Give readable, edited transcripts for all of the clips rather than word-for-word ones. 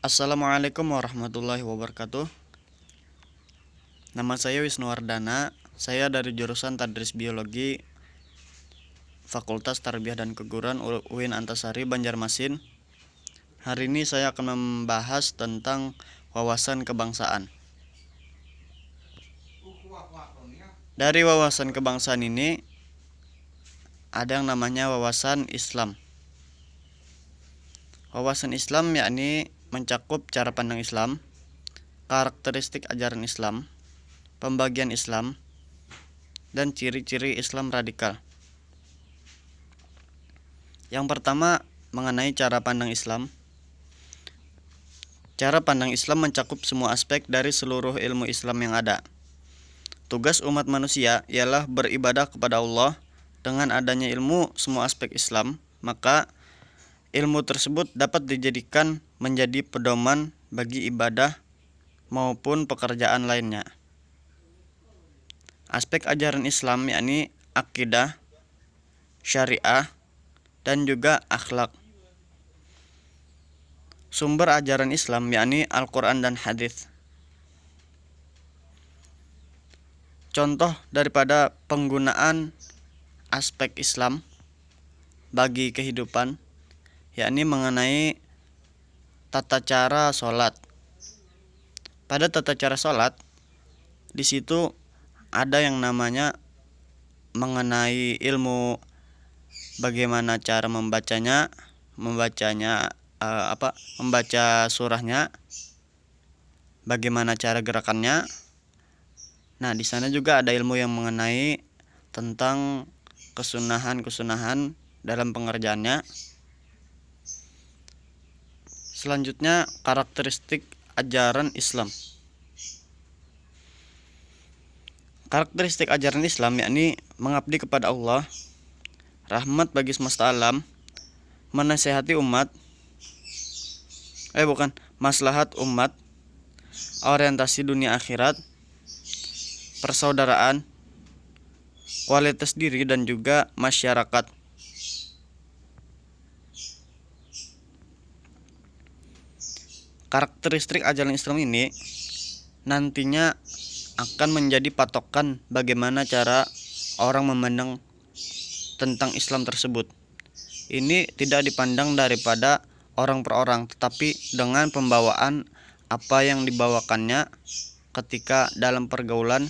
Assalamualaikum warahmatullahi wabarakatuh. Nama saya Wisnu Wardana. Saya dari jurusan Tadris Biologi Fakultas Tarbiyah dan Keguruan UIN Antasari Banjarmasin. Hari ini saya akan membahas tentang wawasan kebangsaan. Dari wawasan kebangsaan ini ada yang namanya wawasan Islam. Wawasan Islam yakni mencakup cara pandang Islam, karakteristik ajaran Islam, pembagian Islam, dan ciri-ciri Islam radikal. Yang pertama, mengenai cara pandang Islam. Cara pandang Islam mencakup semua aspek dari seluruh ilmu Islam yang ada. Tugas umat manusia ialah beribadah kepada Allah. Dengan adanya ilmu semua aspek Islam, maka ilmu tersebut dapat dijadikan menjadi pedoman bagi ibadah maupun pekerjaan lainnya. Aspek ajaran Islam yakni akidah, syariah, dan juga akhlak. Sumber ajaran Islam yakni Al-Quran dan Hadis. Contoh daripada penggunaan aspek Islam bagi kehidupan yakni mengenai tata cara sholat. Pada tata cara sholat, di situ ada yang namanya mengenai ilmu bagaimana cara membaca surahnya, bagaimana cara gerakannya. Nah, di sana juga ada ilmu yang mengenai tentang kesunahan dalam pengerjaannya. Selanjutnya, karakteristik ajaran Islam. Karakteristik ajaran Islam yakni mengabdi kepada Allah, rahmat bagi semesta alam, menasihati maslahat umat, orientasi dunia akhirat, persaudaraan, kualitas diri dan juga masyarakat. Karakteristik ajaran Islam ini nantinya akan menjadi patokan bagaimana cara orang memandang tentang Islam tersebut. Ini tidak dipandang daripada orang per orang, tetapi dengan pembawaan apa yang dibawakannya ketika dalam pergaulan,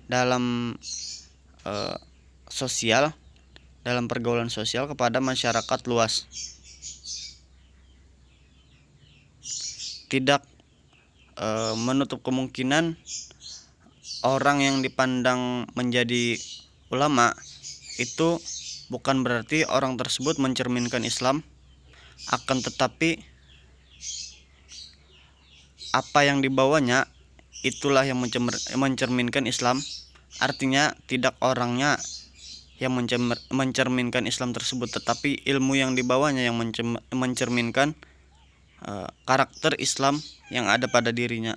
dalam pergaulan sosial kepada masyarakat luas. Tidak menutup kemungkinan orang yang dipandang menjadi ulama itu bukan berarti orang tersebut mencerminkan Islam, akan tetapi apa yang dibawanya itulah yang mencerminkan Islam. Artinya tidak orangnya yang mencerminkan Islam tersebut, tetapi ilmu yang dibawanya yang mencerminkan karakter Islam yang ada pada dirinya.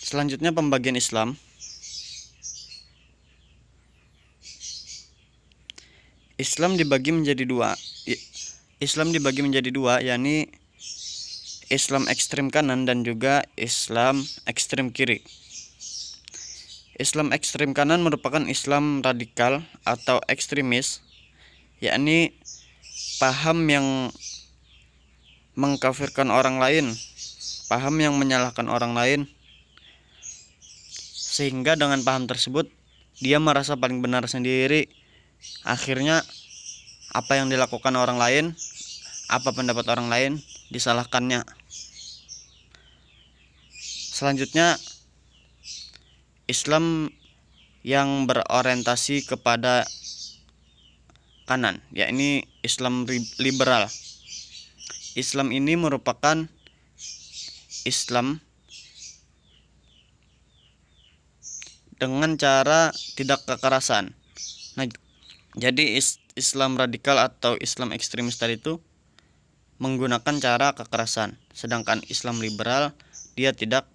Selanjutnya, pembagian Islam. Islam dibagi menjadi dua, yakni Islam ekstrem kanan dan juga Islam ekstrem kiri. Islam ekstrem kanan merupakan Islam radikal atau ekstremis, yakni paham yang mengkafirkan orang lain, paham yang menyalahkan orang lain, sehingga dengan paham tersebut dia merasa paling benar sendiri. Akhirnya apa yang dilakukan orang lain, apa pendapat orang lain, disalahkannya. Selanjutnya, Islam yang berorientasi kepada kanan, yakni Islam liberal. Islam ini merupakan Islam dengan cara tidak kekerasan. Nah, jadi Islam radikal atau Islam ekstremis tadi itu menggunakan cara kekerasan, sedangkan Islam liberal dia tidak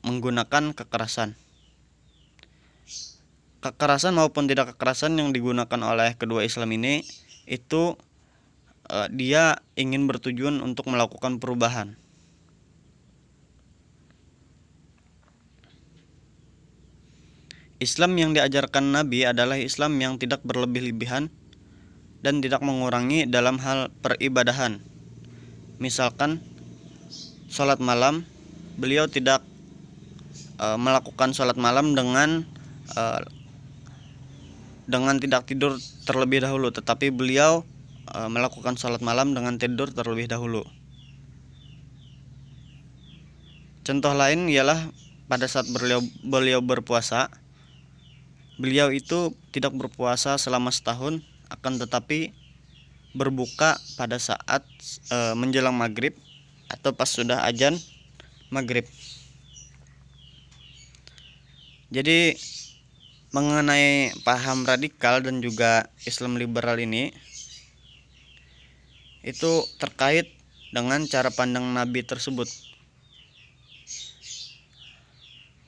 menggunakan kekerasan. Kekerasan maupun tidak kekerasan yang digunakan oleh kedua Islam ini itu dia ingin bertujuan untuk melakukan perubahan. Islam yang diajarkan Nabi adalah Islam yang tidak berlebih-lebihan dan tidak mengurangi dalam hal peribadahan. Misalkan sholat malam, beliau tidak melakukan sholat malam dengan tidak tidur terlebih dahulu, tetapi beliau melakukan sholat malam dengan tidur terlebih dahulu. Contoh lain ialah pada saat beliau berpuasa, beliau itu tidak berpuasa selama setahun, akan tetapi berbuka pada saat menjelang maghrib atau pas sudah azan maghrib. Jadi mengenai paham radikal dan juga Islam liberal ini, itu terkait dengan cara pandang Nabi tersebut.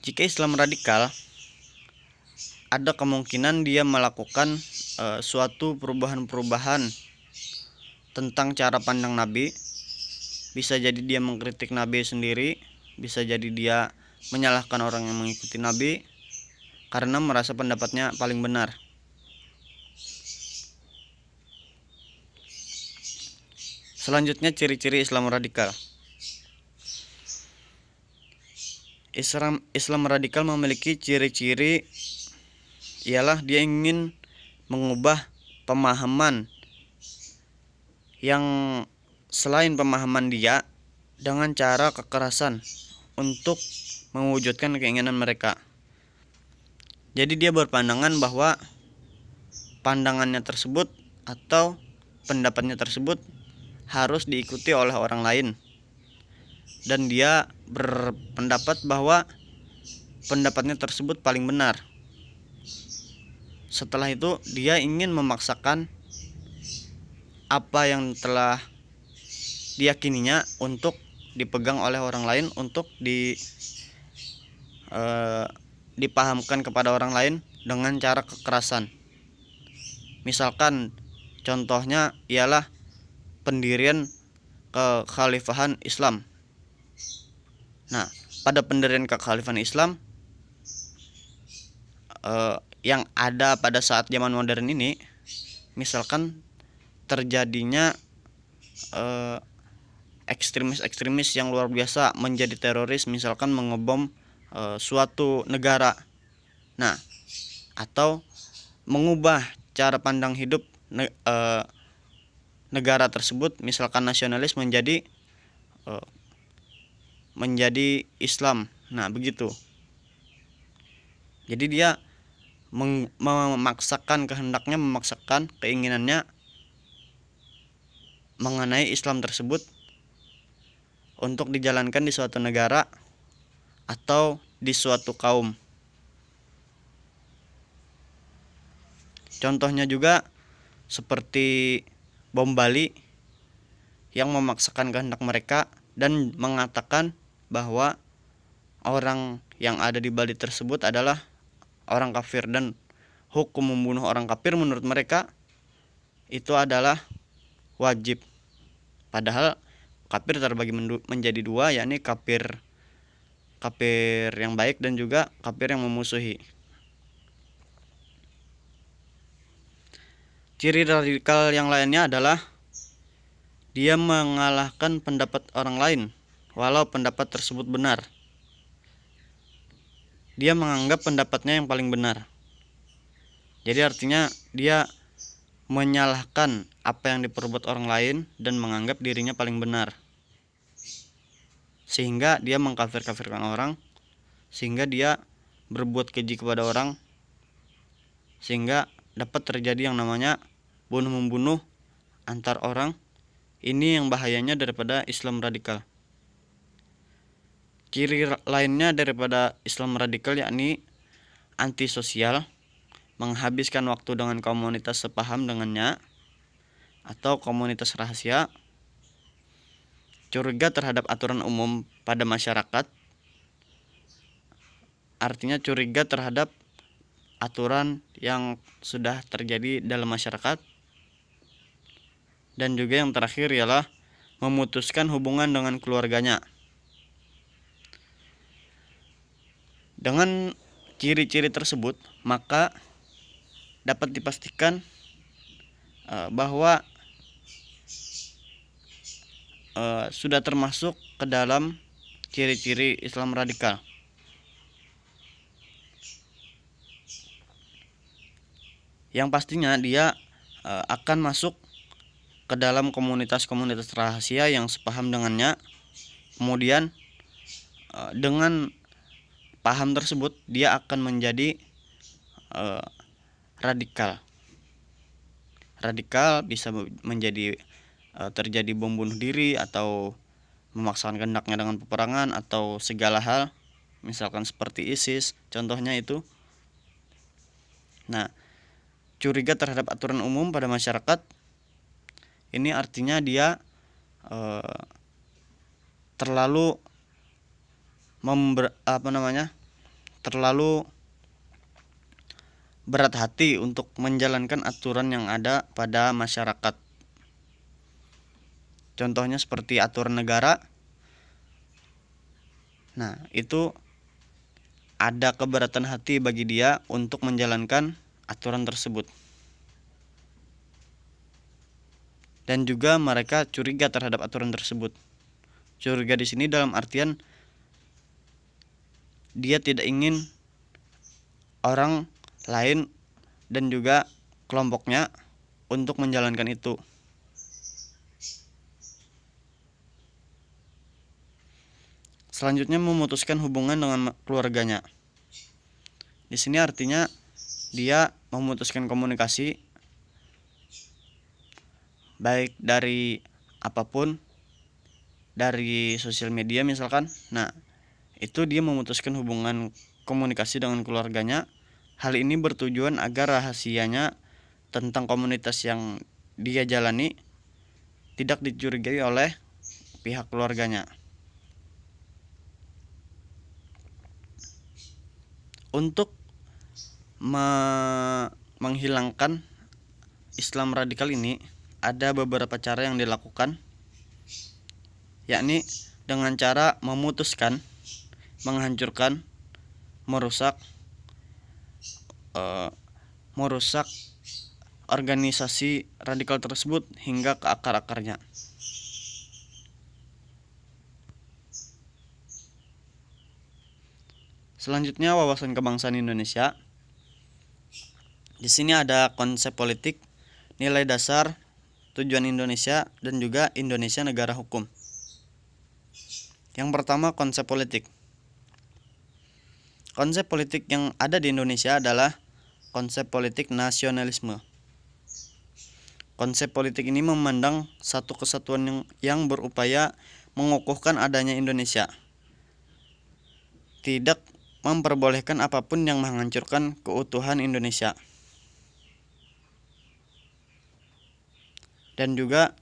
Jika Islam radikal, ada kemungkinan dia melakukan suatu perubahan-perubahan tentang cara pandang Nabi. Bisa jadi dia mengkritik Nabi sendiri, bisa jadi dia menyalahkan orang yang mengikuti Nabi karena merasa pendapatnya paling benar. Selanjutnya, ciri-ciri Islam radikal. Islam radikal memiliki ciri-ciri, ialah dia ingin mengubah pemahaman yang selain pemahaman dia dengan cara kekerasan untuk mewujudkan keinginan mereka. Jadi dia berpandangan bahwa pandangannya tersebut atau pendapatnya tersebut harus diikuti oleh orang lain, dan dia berpendapat bahwa pendapatnya tersebut paling benar. Setelah itu dia ingin memaksakan apa yang telah diyakininya untuk dipegang oleh orang lain, untuk dipahamkan kepada orang lain dengan cara kekerasan. Misalkan contohnya ialah pendirian kekhalifahan Islam. Nah, pada pendirian kekhalifahan Islam yang ada pada saat zaman modern ini, misalkan terjadinya ekstremis-ekstremis yang luar biasa menjadi teroris, misalkan mengebom suatu negara. Nah, atau mengubah cara pandang hidup negara tersebut, misalkan nasionalis menjadi Islam. Nah, begitu. Jadi dia memaksakan keinginannya mengenai Islam tersebut untuk dijalankan di suatu negara atau di suatu kaum. Contohnya juga seperti bom Bali yang memaksakan kehendak mereka dan mengatakan bahwa orang yang ada di Bali tersebut adalah orang kafir, dan hukum membunuh orang kafir menurut mereka itu adalah wajib. Padahal kafir terbagi menjadi dua, yakni kafir yang baik dan juga kafir yang memusuhi. Ciri radikal yang lainnya adalah dia mengalahkan pendapat orang lain walau pendapat tersebut benar. Dia menganggap pendapatnya yang paling benar. Jadi artinya dia menyalahkan apa yang diperbuat orang lain dan menganggap dirinya paling benar, sehingga dia mengkafir-kafirkan orang, sehingga dia berbuat keji kepada orang, sehingga dapat terjadi yang namanya bunuh-membunuh antar orang. Ini yang bahayanya daripada Islam radikal. Ciri lainnya daripada Islam radikal yakni antisosial, menghabiskan waktu dengan komunitas sepaham dengannya atau komunitas rahasia, curiga terhadap aturan umum pada masyarakat, artinya curiga terhadap aturan yang sudah terjadi dalam masyarakat, Dan juga yang terakhir ialah memutuskan hubungan dengan keluarganya. Dengan ciri-ciri tersebut, maka dapat dipastikan bahwa sudah termasuk ke dalam ciri-ciri Islam radikal. Yang pastinya dia akan masuk ke dalam komunitas-komunitas rahasia yang sepaham dengannya. Kemudian dengan paham tersebut dia akan menjadi radikal. Radikal bisa menjadi terjadi bom bunuh diri atau memaksakan kehendaknya dengan peperangan atau segala hal, misalkan seperti ISIS contohnya itu. Nah, curiga terhadap aturan umum pada masyarakat ini artinya dia terlalu terlalu berat hati untuk menjalankan aturan yang ada pada masyarakat. Contohnya seperti aturan negara. Nah, itu ada keberatan hati bagi dia untuk menjalankan aturan tersebut. Dan juga mereka curiga terhadap aturan tersebut. Curiga di sini dalam artian dia tidak ingin orang lain dan juga kelompoknya untuk menjalankan itu. Selanjutnya memutuskan hubungan dengan keluarganya. Di sini artinya dia memutuskan komunikasi baik dari apapun, dari sosial media misalkan. Nah, itu dia memutuskan hubungan komunikasi dengan keluarganya. Hal ini bertujuan agar rahasianya tentang komunitas yang dia jalani tidak dicurigai oleh pihak keluarganya. Untuk menghilangkan Islam radikal ini ada beberapa cara yang dilakukan, yakni dengan cara memutuskan, menghancurkan, merusak organisasi radikal tersebut hingga ke akar-akarnya. Selanjutnya wawasan kebangsaan Indonesia. Di sini ada konsep politik, nilai dasar, tujuan Indonesia, dan juga Indonesia negara hukum. Yang pertama, konsep politik. Konsep politik yang ada di Indonesia adalah konsep politik nasionalisme. Konsep politik ini memandang satu kesatuan yang berupaya mengukuhkan adanya Indonesia. Tidak memperbolehkan apapun yang menghancurkan keutuhan Indonesia. Dan juga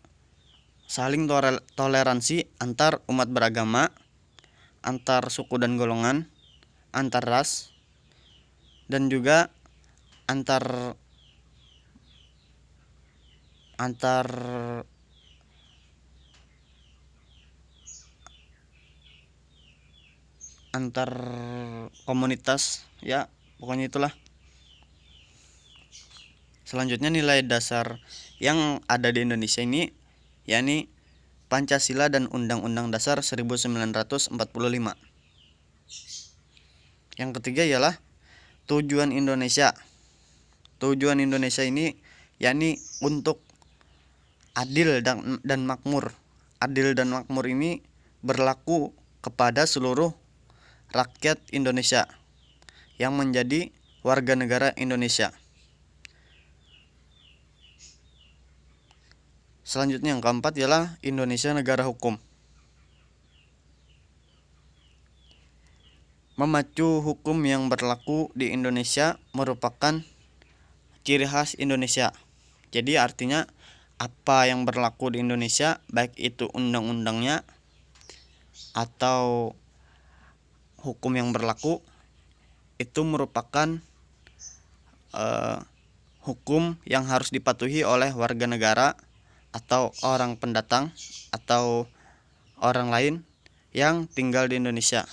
saling toleransi antar umat beragama, antar suku dan golongan, antar ras, dan juga antar komunitas, ya pokoknya itulah. Selanjutnya nilai dasar yang ada di Indonesia ini yakni Pancasila dan Undang-Undang Dasar 1945. Yang ketiga ialah tujuan Indonesia. Tujuan Indonesia ini yakni untuk adil dan makmur. Adil dan makmur ini berlaku kepada seluruh rakyat Indonesia yang menjadi warga negara Indonesia. Selanjutnya yang keempat ialah Indonesia negara hukum. Memacu hukum yang berlaku di Indonesia merupakan ciri khas Indonesia. Jadi artinya apa yang berlaku di Indonesia, baik itu undang-undangnya atau hukum yang berlaku, itu merupakan hukum yang harus dipatuhi oleh warga negara atau orang pendatang atau orang lain yang tinggal di Indonesia.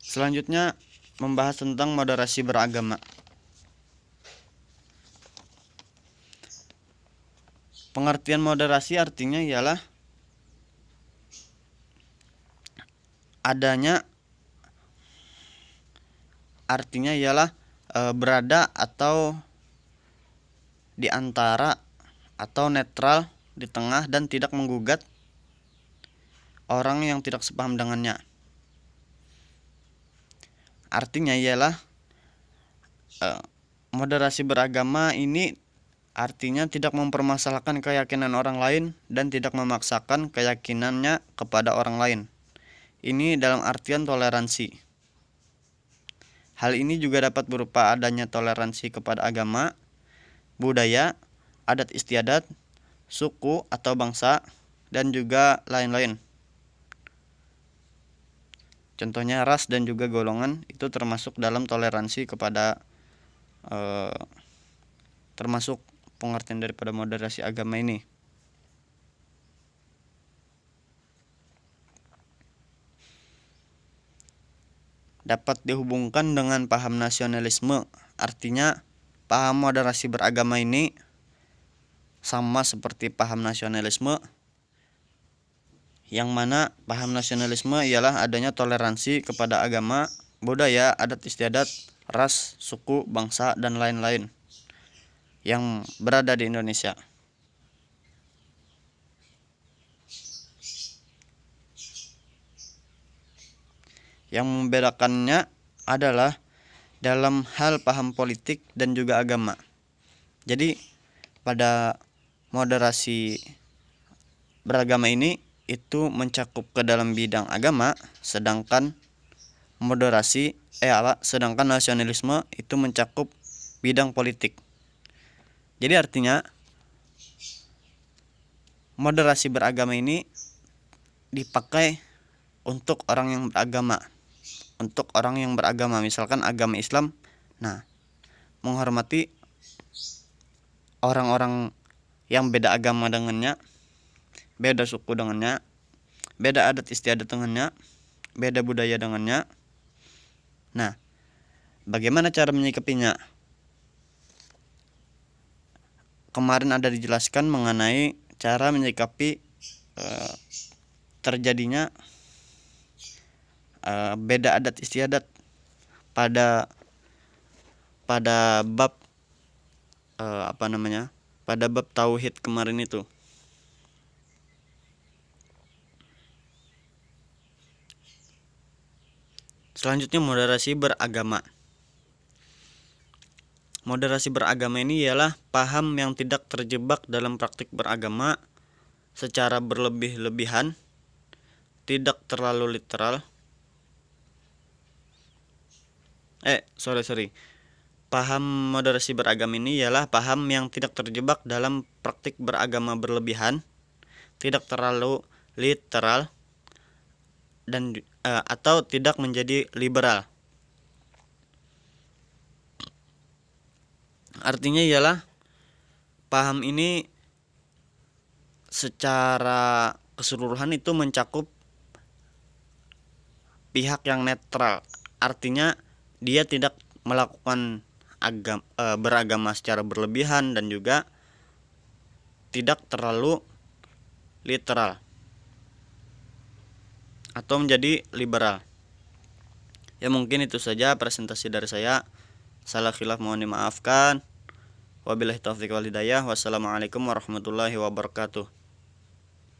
Selanjutnya membahas tentang moderasi beragama. Pengertian moderasi artinya ialah berada atau di antara atau netral di tengah dan tidak menggugat orang yang tidak sepaham dengannya. Artinya ialah moderasi beragama ini artinya tidak mempermasalahkan keyakinan orang lain dan tidak memaksakan keyakinannya kepada orang lain. Ini dalam artian toleransi. Hal ini juga dapat berupa adanya toleransi kepada agama, budaya, adat istiadat, suku atau bangsa, dan juga lain-lain. Contohnya ras dan juga golongan itu termasuk dalam toleransi kepada termasuk pengertian daripada moderasi agama ini. Dapat dihubungkan dengan paham nasionalisme. Artinya paham moderasi beragama ini sama seperti paham nasionalisme, yang mana paham nasionalisme ialah adanya toleransi kepada agama, budaya, adat istiadat, ras, suku, bangsa, dan lain-lain yang berada di Indonesia. Yang membedakannya adalah dalam hal paham politik dan juga agama. Jadi pada moderasi beragama ini itu mencakup ke dalam bidang agama, sedangkan sedangkan nasionalisme itu mencakup bidang politik. Jadi artinya moderasi beragama ini dipakai untuk orang yang beragama. Untuk orang yang beragama, misalkan agama Islam, menghormati orang-orang yang beda agama dengannya, beda suku dengannya, beda adat istiadat dengannya, beda budaya dengannya. Bagaimana cara menyikapinya? Kemarin ada dijelaskan mengenai cara menyikapi terjadinya beda adat istiadat pada bab pada bab tauhid kemarin itu. Selanjutnya moderasi beragama. Moderasi beragama ini ialah paham yang tidak terjebak dalam praktik beragama secara berlebih-lebihan, tidak terlalu literal. Paham moderasi beragama ini ialah paham yang tidak terjebak dalam praktik beragama berlebihan, tidak terlalu literal, dan atau tidak menjadi liberal. Artinya ialah paham ini secara keseluruhan itu mencakup pihak yang netral. Artinya dia tidak melakukan beragama secara berlebihan dan juga tidak terlalu literal atau menjadi liberal. Ya, mungkin itu saja presentasi dari saya. Salah khilaf mohon dimaafkan. Wabillahi taufiq wal hidayah. Wassalamualaikum warahmatullahi wabarakatuh.